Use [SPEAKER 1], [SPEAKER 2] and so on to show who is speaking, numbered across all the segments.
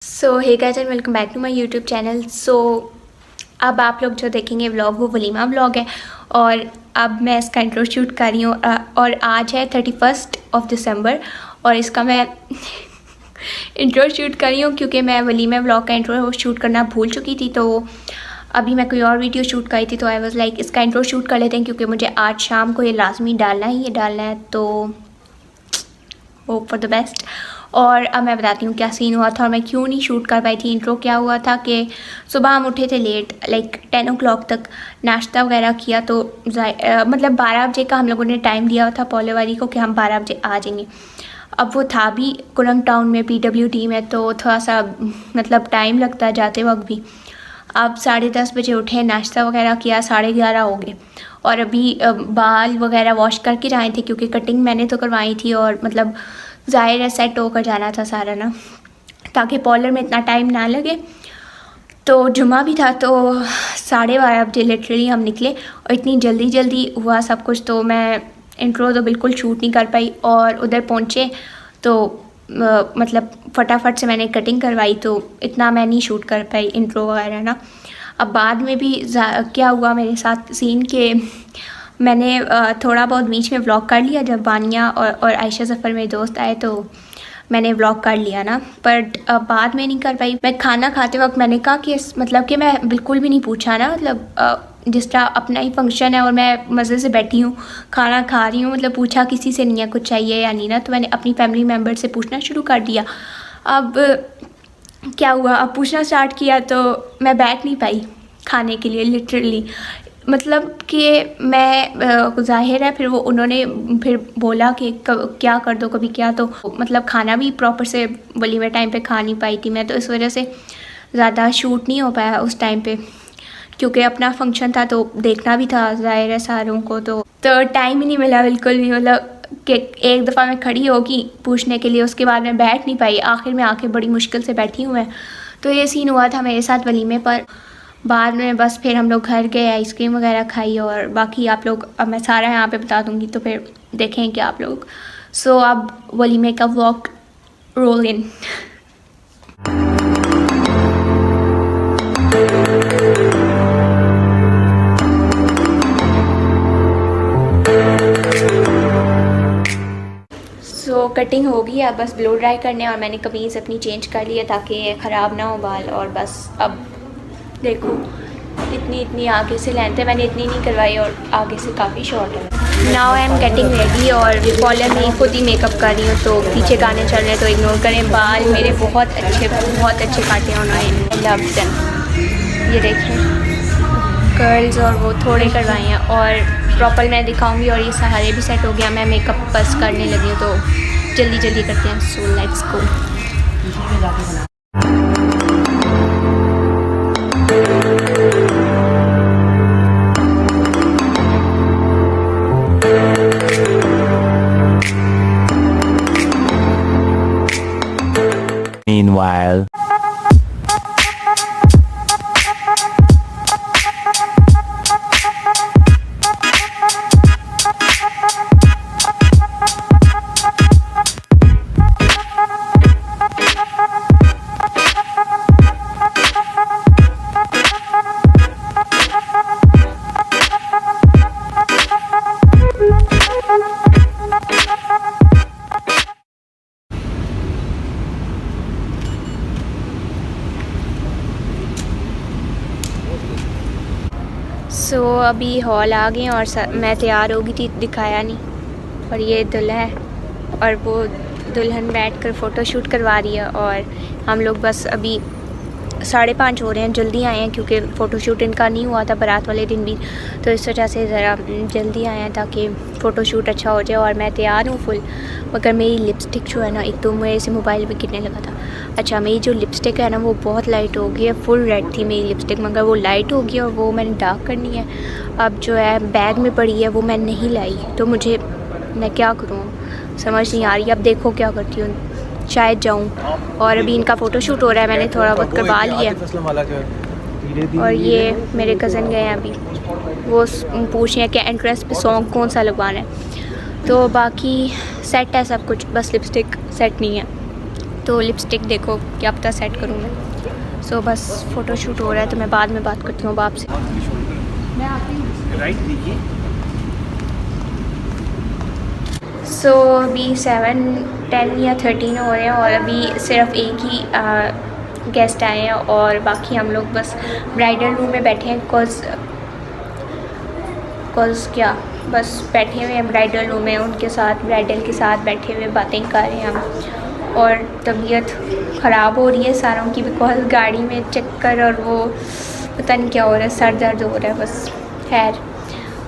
[SPEAKER 1] So hey guys and welcome back to my YouTube channel. So अब आप लोग जो देखेंगे व्लॉग वो वलीमा व्लॉग है और अब मैं इसका इंट्रो शूट कर रही हूँ और आज है 31 दिसंबर और इसका मैं इंट्रो शूट कर रही हूँ क्योंकि मैं वलीमा व्लॉग का इंट्रो शूट करना भूल चुकी थी। तो अभी मैं कोई और वीडियो शूट करी थी तो आई वाज लाइक इसका इंट्रो शूट कर लेते हैं क्योंकि मुझे आज शाम को ये लाजमी डालना है तो होप फॉर द बेस्ट। और अब मैं बताती हूँ क्या सीन हुआ था और मैं क्यों नहीं शूट कर पाई थी इंट्रो। क्या हुआ था कि सुबह हम उठे थे लेट, लाइक 10 o'clock तक नाश्ता वगैरह किया तो मतलब 12 बजे का हम लोगों ने टाइम दिया था पौले वाली को कि हम 12 बजे आ जाएंगे। अब वो था भी कुरंग टाउन में PWD में तो थोड़ा सा मतलब टाइम लगता है जाते वक्त भी। अब 10:30 बजे उठे, नाश्ता वगैरह किया, 11:30 हो गए और अभी बाल वगैरह वॉश करके जाए थे क्योंकि कटिंग मैंने तो करवाई थी और मतलब ज़ाहिर है सेट होकर जाना था सारा ना, ताकि पार्लर में इतना टाइम ना लगे। तो जुमा भी था तो 12:30 बजे लिटरली हम निकले और इतनी जल्दी हुआ सब कुछ तो मैं इंट्रो तो बिल्कुल शूट नहीं कर पाई। और उधर पहुँचे तो मतलब फटाफट से मैंने कटिंग करवाई तो इतना मैं नहीं शूट कर पाई इंट्रो वगैरह ना। अब बाद में भी क्या हुआ मेरे साथ सीन के मैंने थोड़ा बहुत बीच में व्लॉग कर लिया जब वानिया और आयशा ज़फ़र मेरे दोस्त आए तो मैंने व्लॉग कर लिया ना, बट बाद में नहीं कर पाई। मैं खाना खाते वक्त मैंने कहा कि मतलब कि मैं बिल्कुल भी नहीं पूछा ना, मतलब जिस तरह अपना ही फंक्शन है और मैं मज़े से बैठी हूँ खाना खा रही हूँ, मतलब पूछा किसी से नहीं है कुछ चाहिए या नहीं ना, तो मैंने अपनी फैमिली मेम्बर से पूछना शुरू कर दिया। अब क्या हुआ, अब पूछना स्टार्ट किया तो मैं बैठ नहीं पाई खाने के लिए लिटरली, मतलब कि मैं ज़ाहिर है फिर वो उन्होंने फिर बोला कि क्या कर दो कभी क्या, तो मतलब खाना भी प्रॉपर से वलीमा टाइम पे खा नहीं पाई थी मैं, तो इस वजह से ज़्यादा शूट नहीं हो पाया उस टाइम पे क्योंकि अपना फंक्शन था तो देखना भी था ज़ाहिर है सारों को, तो टाइम ही नहीं मिला बिल्कुल भी। मतलब कि एक दफ़ा मैं खड़ी होगी पूछने के लिए, उसके बाद मैं बैठ नहीं पाई, आखिर में आके बड़ी मुश्किल से बैठी हूँ मैं। तो ये सीन हुआ था मेरे साथ वलीमे पर। बाद में बस फिर हम लोग घर गए, आइसक्रीम वगैरह खाई और बाकी आप लोग अब मैं सारा यहाँ पे बता दूँगी तो फिर देखें कि आप लोग। सो अब वलीमे का vlog roll in. So cutting हो गई है, बस ब्लो ड्राई करने और मैंने कमीज़ अपनी चेंज कर ली है ताकि ख़राब ना हो बाल। और बस अब देखो इतनी आगे से लेंथ है, मैंने इतनी नहीं करवाई और आगे से काफ़ी शॉर्ट है। Now I am getting ready और कॉलर में खुद ही मेकअप कर रही हूँ तो पीछे गाने चल रहे हैं तो इग्नोर करें। बाल मेरे बहुत अच्छे काटे हैं उन्होंने, लव देम। ये देखिए कर्ल्स और वो थोड़े करवाए हैं और प्रॉपर मैं दिखाऊंगी। और ये सहारे भी सेट हो गया, मैं मेकअप बस करने लगी हूँ तो जल्दी करते हैं। So let's go.
[SPEAKER 2] Meanwhile.
[SPEAKER 1] सो अभी हॉल आ गए और मैं तैयार हो गई थी, दिखाया नहीं। और ये दूल्हा है और वो दुल्हन बैठकर फ़ोटो शूट करवा रही है और हम लोग बस अभी 5:30 हो रहे हैं, जल्दी आए हैं क्योंकि फ़ोटो शूट इनका नहीं हुआ था बारात वाले दिन भी, तो इस वजह से ज़रा जल्दी आए हैं ताकि फ़ोटो शूट अच्छा हो जाए। और मैं तैयार हूँ फुल, मगर मेरी लिपस्टिक जो है ना, एक तो मेरे से मोबाइल भी गिरने लगा था। अच्छा मेरी जो लिपस्टिक है ना वो बहुत लाइट हो गई है, फुल रेड थी मेरी लिपस्टिक मगर वो लाइट हो गई और वो मैंने डार्क करनी है। अब जो है बैग में पड़ी है वो मैं नहीं लाई, तो मैं क्या करूँ समझ नहीं आ रही। अब देखो क्या करती हूँ, शायद जाऊँ। और अभी इनका फ़ोटो शूट हो रहा है, मैंने थोड़ा बहुत करवा लिया है। और ये मेरे कज़न गए हैं अभी, वो पूछ रहे हैं कि एंट्रेंस पे सॉन्ग कौन सा लगवाना है, तो बाकी सेट है सब कुछ, बस लिपस्टिक सेट नहीं है। तो लिपस्टिक देखो क्या पता सेट करूँ मैं। सो बस फ़ोटो शूट हो रहा है तो मैं बाद में बात करती हूँ बाप से। सो अभी 7, 10 या 13 हो रहे हैं और अभी सिर्फ एक ही गेस्ट आए हैं और बाकी हम लोग बस ब्राइडल रूम में बैठे हैं। कॉज क्या बस बैठे हुए हैं ब्राइडल रूम में, उनके साथ ब्राइडल के साथ बैठे हुए बातें कर रहे हैं हम। और तबीयत ख़राब हो रही है सारों की बिकॉज गाड़ी में चक्कर और वो पता नहीं क्या हो रहा है, सर दर्द हो रहा है। बस खैर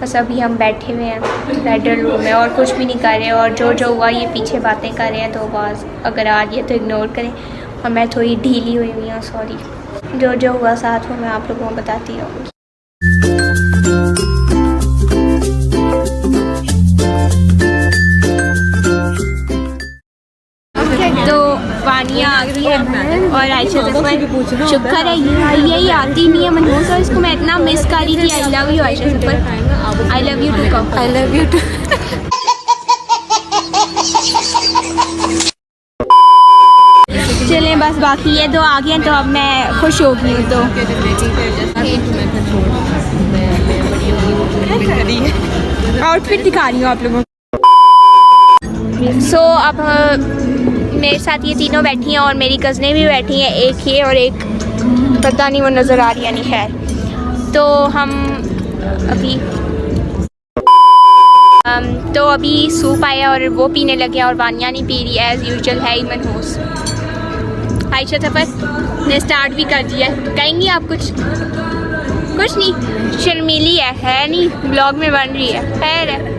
[SPEAKER 1] बस अभी हम बैठे हुए हैं ब्राइडल रूम में और कुछ भी नहीं कर रहे और जो हुआ ये पीछे बातें कर रहे हैं तो आवाज़ अगर आ रही है तो इग्नोर करें। और मैं थोड़ी ढीली हुई हूँ, सॉरी। जो हुआ साथ में मैं आप लोगों को बताती रहूँगी। तो वानिया आ गई है और आयशा सफ़र शुक्र है यही आती नहीं है मनहूस और इसको मैं इतना मिस कर रही थी। I love you Ayesha Safar, I love you too कम, आई लव यू टू। चलें बस बाकी ये दो आ गए तो अब मैं खुश हो गई हूँ। तो आउटफिट दिखा रही हूँ आप लोगों को। सो अब मेरे साथ ये तीनों बैठी हैं और मेरी कज़नें भी बैठी हैं, एक ये और एक पता नहीं वो नज़र आ रही है नहीं। खैर तो हम अभी सूप आया और वो पीने लगे और वानिया नहीं पी रही एज़ यूजुअल है ही मनहूस। आयशा सफ़र ने स्टार्ट भी कर दिया। कहेंगी आप कुछ नहीं, शर्मीली है नहीं, ब्लॉग में बन रही है। खैर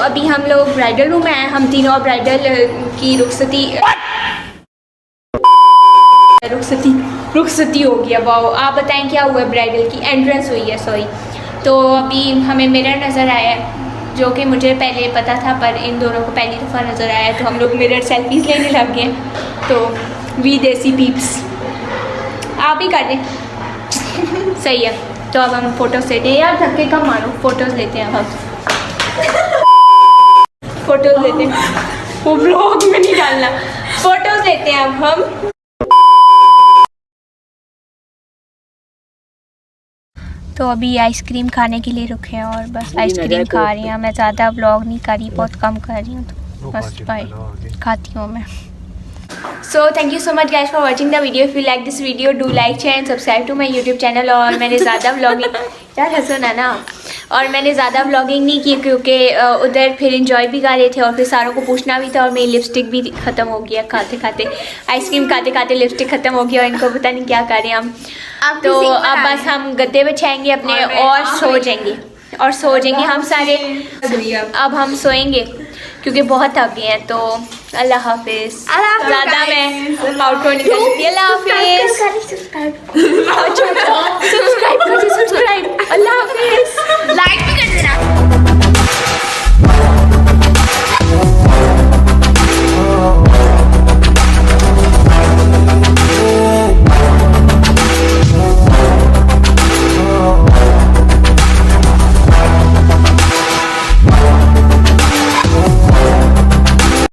[SPEAKER 1] अभी हम लोग ब्राइडल रूम में आए, हम तीनों ब्राइडल की रुखसती हो गया। वाओ, आप बताएं क्या हुआ? ब्राइडल की एंट्रेंस हुई है, सॉरी। तो अभी हमें मिरर नज़र आया है जो कि मुझे पहले पता था पर इन दोनों को पहली दफ़ा नज़र आया, तो हम लोग मिरर सेल्फीज़ लेने लग गए। तो वी देसी पीप्स आप ही कर दें सही है। तो अब हम फ़ोटोज़ लेते हैं। यार धक्के कम मारो, फ़ोटोज़ लेते हैं अब फ़ोटोज़ लेते हैं, वो ब्लॉग में नहीं डालना। फ़ोटोज़ लेते हैं अब हम। तो अभी आइसक्रीम खाने के लिए रुके हैं और बस आइसक्रीम खा रही हैं। मैं ज़्यादा व्लॉग नहीं कर रही, बहुत कम कर रही हूँ, तो बस बाय खाती हूँ मैं। So thank you so much guys for watching the video. If you like this video do like share and subscribe to my YouTube channel. और मैंने ज़्यादा व्लॉगिंग यार हंसना ना, और मैंने ज़्यादा व्लॉगिंग नहीं की क्योंकि उधर फिर इंजॉय भी कर रहे थे और फिर सारों को पूछना भी था और मेरी लिपस्टिक भी ख़त्म हो गया खाते खाते, आइसक्रीम खाते खाते लिपस्टिक ख़त्म हो गया और इनको पता नहीं क्या करें हम। तो अब बस हम गद्दे बिछाएंगे अपने और सो जाएंगे हम सारे। अब हम सोएंगे क्योंकि बहुत थक गए हैं। तो अल्लाह हाफिज़। ज़्यादा मैं आउटरो नहीं कर सकती। अल्लाह हाफिज़। सब्सक्राइब अल्लाह हाफिज़। लाइक भी कर देना।